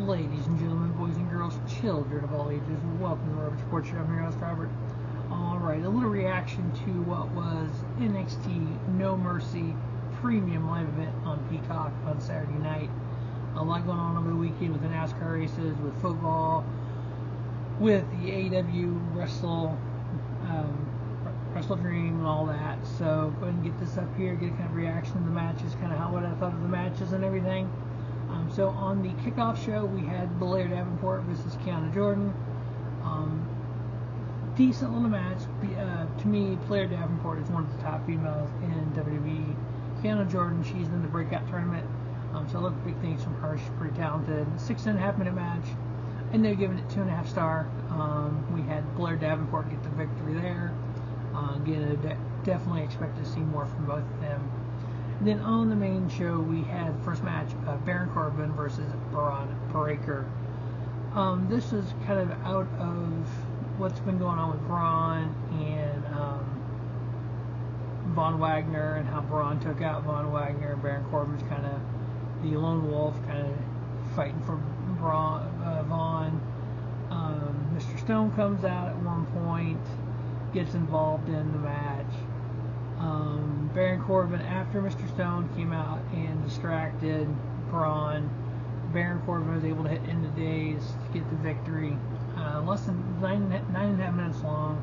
Ladies and gentlemen, boys and girls, children of all ages, welcome to the Robert Sports Show. I'm your host, Robert. Alright, a little reaction to what was NXT No Mercy Premium Live event on Peacock on Saturday night. A lot going on over the weekend with the NASCAR races, with football, with the AEW Wrestle Dream and all that. So go ahead and get this up here, get a kind of reaction to the matches, kind of what I thought of the matches and everything. So on the kickoff show, we had Blair Davenport versus Kiana Jordan. Decent little match. To me, Blair Davenport is one of the top females in WWE. Kiana Jordan, she's in the breakout tournament. So I look big things from her. She's pretty talented. 6.5 minute match, and they're giving it 2.5 star. We had Blair Davenport get the victory there. Again, definitely expect to see more from both of them. Then on the main show, we had first match Baron Corbin versus Bron Breakker. This is kind of out of what's been going on with Bron and Von Wagner, and how Bron took out Von Wagner. Baron Corbin's kind of the lone wolf, kind of fighting for Von. Mr. Stone comes out at one point, gets involved in the match. Baron Corbin, after Mr. Stone came out and distracted Bron, Baron Corbin was able to hit End of Days to get the victory. Less than 9.5 minutes long.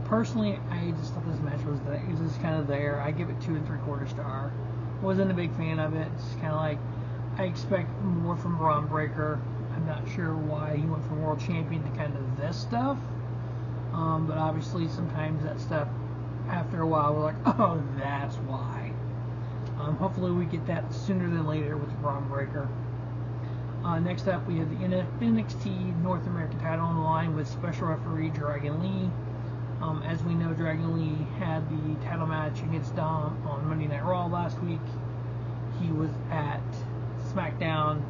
Personally, I just thought this match was just kind of there. I give it 2 3/4 star. Wasn't a big fan of it. It's kind of like, I expect more from Bron Breakker. I'm not sure why he went from world champion to kind of this stuff. But obviously sometimes that stuff, after a while, we're like, oh, that's why. Hopefully we get that sooner than later with Bron Breakker. Next up, we have the NXT North American title on the line with special referee Dragon Lee. As we know, Dragon Lee had the title match against Dom on Monday Night Raw last week. He was at SmackDown.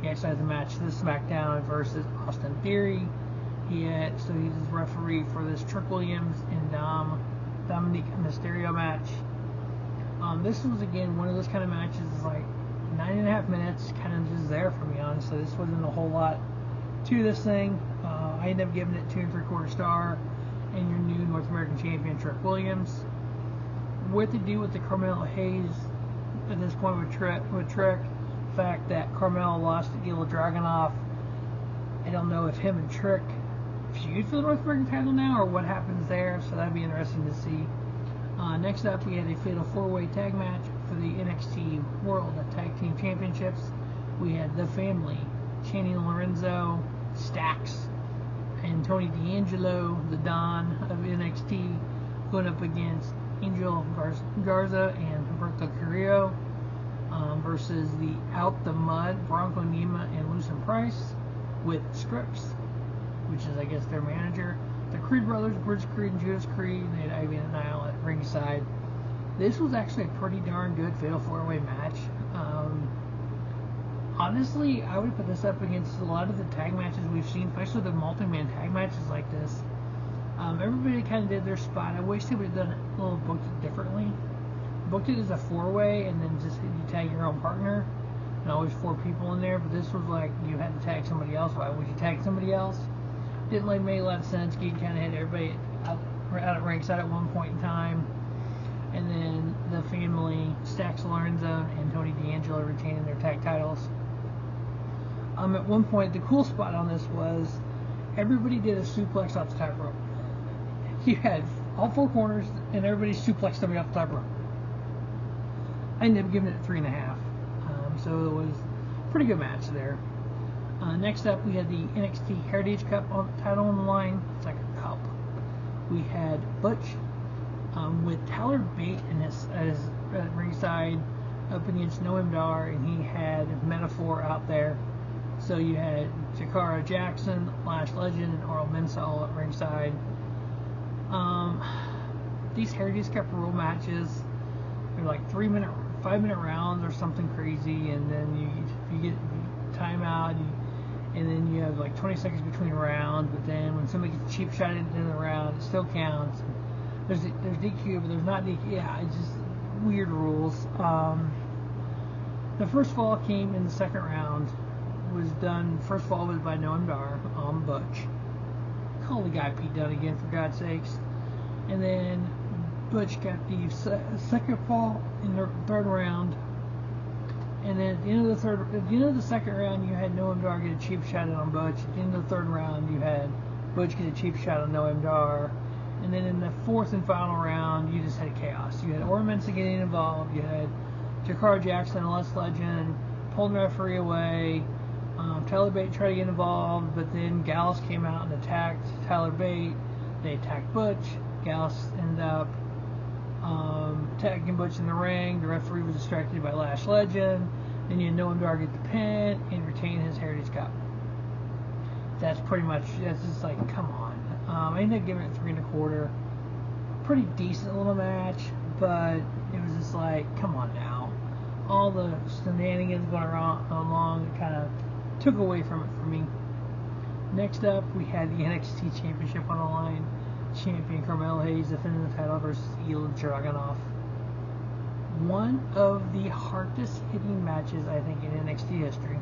He actually had the match this SmackDown versus Austin Theory. So he's referee for this Trick Williams and Dominik Mysterio match. This was again one of those kind of matches, like 9.5 minutes, kind of just there for me, honestly. This wasn't a whole lot to this thing. I ended up giving it 2 3/4 star. And your new North American champion, Trick Williams. What to do with the Carmelo Hayes at this point with Trick? The fact that Carmelo lost to Ilja Dragunov. I don't know if him and Trick feud for the North American title now, or what happens there, so that'd be interesting to see. Next up, we had a fatal 4-way tag match for the NXT World Tag Team Championships. We had The Family, Channing Lorenzo, Stax, and Tony D'Angelo, the Don of NXT, going up against Angel Garza and Humberto Carrillo, versus the Out the Mud, Bronco, Nima, and Lucien with SCRYPTS, which is, I guess, their manager. The Creed brothers, Brutus Creed and Julius Creed, they had Ivy and Nile at ringside. This was actually a pretty darn good fatal 4-way match. Honestly, I would put this up against a lot of the tag matches we've seen, especially the multi-man tag matches like this. Everybody kind of did their spot. I wish they would have done it a little, booked it differently. Booked it as a 4-way, and then just you tag your own partner, and always 4 people in there. But this was like, you had to tag somebody else. Why would you tag somebody else? Didn't like make a lot of sense. You kind of had everybody out at ringside at one point in time, and then The Family, Stax Lorenzo, and Tony D'Angelo retaining their tag titles. At one point, the cool spot on this was everybody did a suplex off the top rope. You had all 4 corners, and everybody suplexed somebody off the top rope. I ended up giving it 3.5. So it was a pretty good match there. Next up, we had the NXT Heritage Cup title on the line. It's like a cup. We had Butch with Tyler Bate as ringside up against Noam, and he had Metaphor out there. So you had Jakara Jackson, Lash Legend, and Oral Mensah all at ringside. These Heritage Cup rule matches, they're like 5-minute rounds or something crazy, and then you get timeout, and then you have like 20 seconds between rounds. But then when somebody gets a cheap shot into the round, it still counts. There's DQ, but there's not DQ. Yeah, it's just weird rules. The first fall came in the second round was done, first of all, was by Noam on Butch. Call the guy Pete Dunne again, for God's sakes. And then Butch got the second fall in the third round. And then at the end of the second round, you had Noam Dar get a cheap shot on Butch. At the end of the third round, you had Butch get a cheap shot on Noam Dar. And then in the fourth and final round, you just had chaos. You had Mensah getting involved. You had Jakara Jackson, Les Legend, pulling the referee away. Tyler Bate tried to get involved, but then Gallus came out and attacked Tyler Bate. They attacked Butch. Gallus ended up attacking Butch in the ring. The referee was distracted by Lash Legend. Then you had Noam Dar get the pin and retain his Heritage Cup. That's just like, come on. I ended up giving it 3 1/4. Pretty decent little match, but it was just like, come on now. All the shenanigans going along kind of took away from it for me. Next up, we had the NXT Championship on the line. Champion Carmelo Hayes defending the title versus Ilja Dragunov. One of the hardest hitting matches, I think, in NXT history.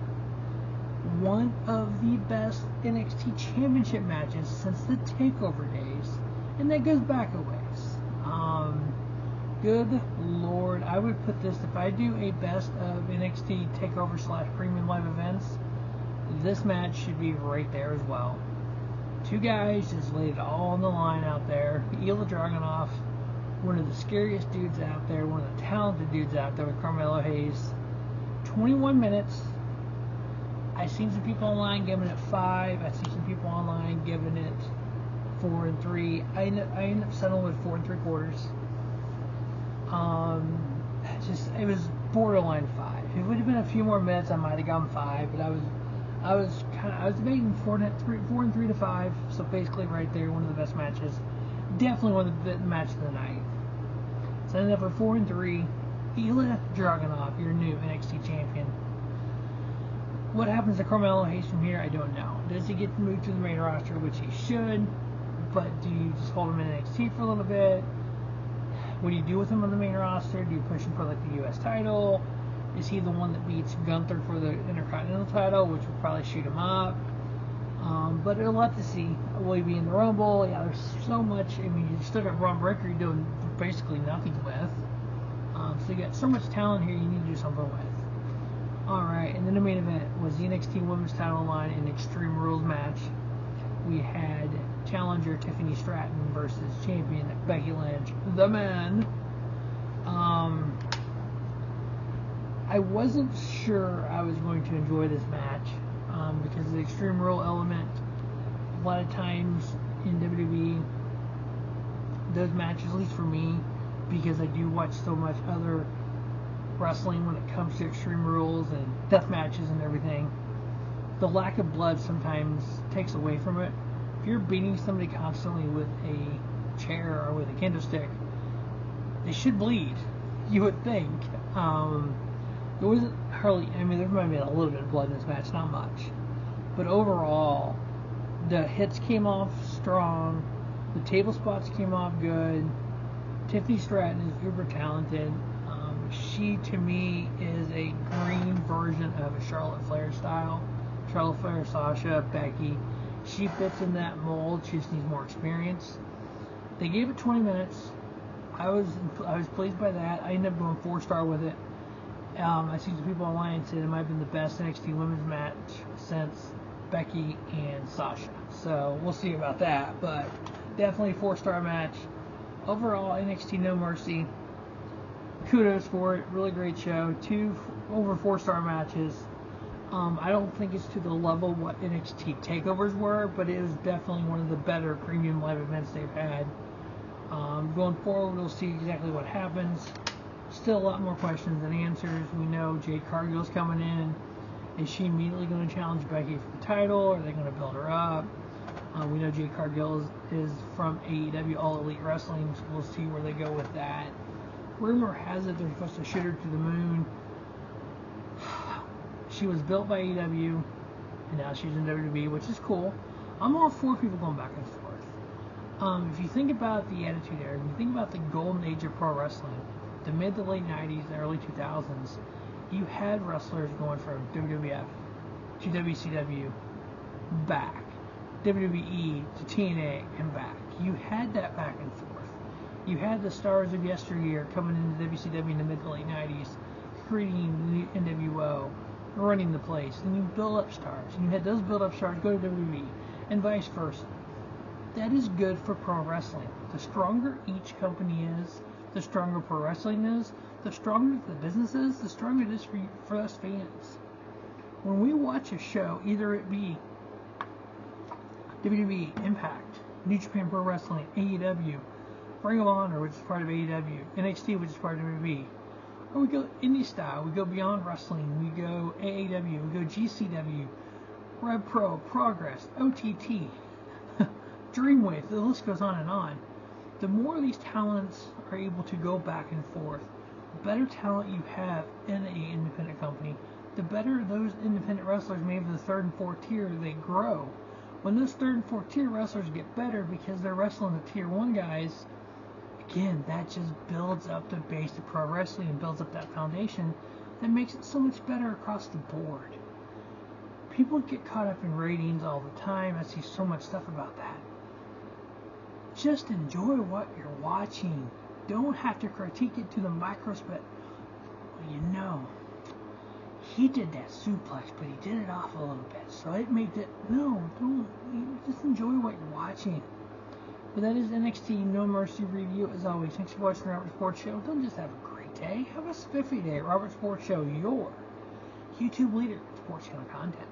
One of the best NXT Championship matches since the TakeOver days, and that goes back a ways. Good Lord, I would put this, if I do a best of NXT TakeOver / Premium Live events, this match should be right there as well. Two guys just laid it all on the line out there. Ilja Dragunov, one of the scariest dudes out there, one of the talented dudes out there with Carmelo Hayes. 21 minutes. I've seen some people online giving it 5. I've seen some people online giving it 4 3. I ended up settling with 4 3/4. It was borderline 5. If it would have been a few more minutes, I might have gone 5. But I was debating 4 3 to 5. So basically, right there, one of the best matches. Definitely one of the best matches of the night. So I ended up with 4 3. Ilja Dragunov, your new NXT champion. What happens to Carmelo Hayes from here, I don't know. Does he get moved to the main roster, which he should, but do you just hold him in NXT for a little bit? What do you do with him on the main roster? Do you push him for like the U.S. title? Is he the one that beats Gunther for the Intercontinental title, which would probably shoot him up? But there's a lot to see. Will he be in the Rumble? Yeah, there's so much. I mean, you still got Bron Breakker you're doing basically nothing with. So you got so much talent here you need to do something with. Alright, and then the main event was the NXT Women's Title line in Extreme Rules match. We had challenger Tiffany Stratton versus champion Becky Lynch, the man. I wasn't sure I was going to enjoy this match because of the Extreme Rule element. A lot of times in WWE, those matches, at least for me, because I do watch so much other wrestling when it comes to Extreme Rules and death matches and everything, the lack of blood sometimes takes away from it. If you're beating somebody constantly with a chair or with a candlestick, they should bleed, you would think. There wasn't hardly, I mean, there might have been a little bit of blood in this match, not much. But overall, the hits came off strong, the table spots came off good. Tiffany Stratton is uber talented. She, to me, is a green version of a Charlotte Flair style. Charlotte Flair, Sasha, Becky. She fits in that mold. She just needs more experience. They gave it 20 minutes. I was pleased by that. I ended up going 4-star with it. I see some people online said it might have been the best NXT women's match since Becky and Sasha. So we'll see about that. But definitely 4-star match. Overall, NXT No Mercy. Kudos for it. Really great show. 2 over 4-star matches. I don't think it's to the level what NXT takeovers were, but it was definitely one of the better premium live events they've had. Going forward, we'll see exactly what happens. Still a lot more questions than answers. We know Jade Cargill's coming in. Is she immediately going to challenge Becky for the title? Are they going to build her up? We know Jade Cargill is from AEW All Elite Wrestling, so we'll see where they go with that. Rumor has it they're supposed to shoot her to the moon. She was built by AEW, and now she's in WWE, which is cool. I'm all for people going back and forth. If you think about the Attitude Era, if you think about the golden age of pro wrestling, the mid to late 90s and early 2000s, you had wrestlers going from WWF to WCW, back. WWE to TNA and back. You had that back and forth. You had the stars of yesteryear coming into WCW in the mid to late 90s, creating the NWO, running the place, and you build up stars. And you had those build up stars go to WWE, and vice versa. That is good for pro wrestling. The stronger each company is, the stronger pro wrestling is, the stronger the business is, the stronger it is for us fans. When we watch a show, either it be WWE, Impact, New Japan Pro Wrestling, AEW, Ring of Honor, which is part of AEW, NXT, which is part of WWE, or we go indie style, we go Beyond Wrestling, we go AAW, we go GCW, Rev Pro, Progress, OTT, Dreamwave, the list goes on and on. The more these talents are able to go back and forth, the better talent you have in an independent company, the better those independent wrestlers, maybe the third and fourth tier, they grow. When those third and fourth tier wrestlers get better because they're wrestling the tier 1 guys, again, that just builds up the base of pro wrestling and builds up that foundation that makes it so much better across the board. People get caught up in ratings all the time. I see so much stuff about that. Just enjoy what you're watching. Don't have to critique it to the microscope. Well, you know, he did that suplex, but he did it off a little bit, so it made it. No, don't. Just enjoy what you're watching. But that is NXT No Mercy review. As always, thanks for watching the Robert Sports Show. Don't just have a great day. Have a spiffy day. Robert Sports Show, your YouTube leader, sports channel content.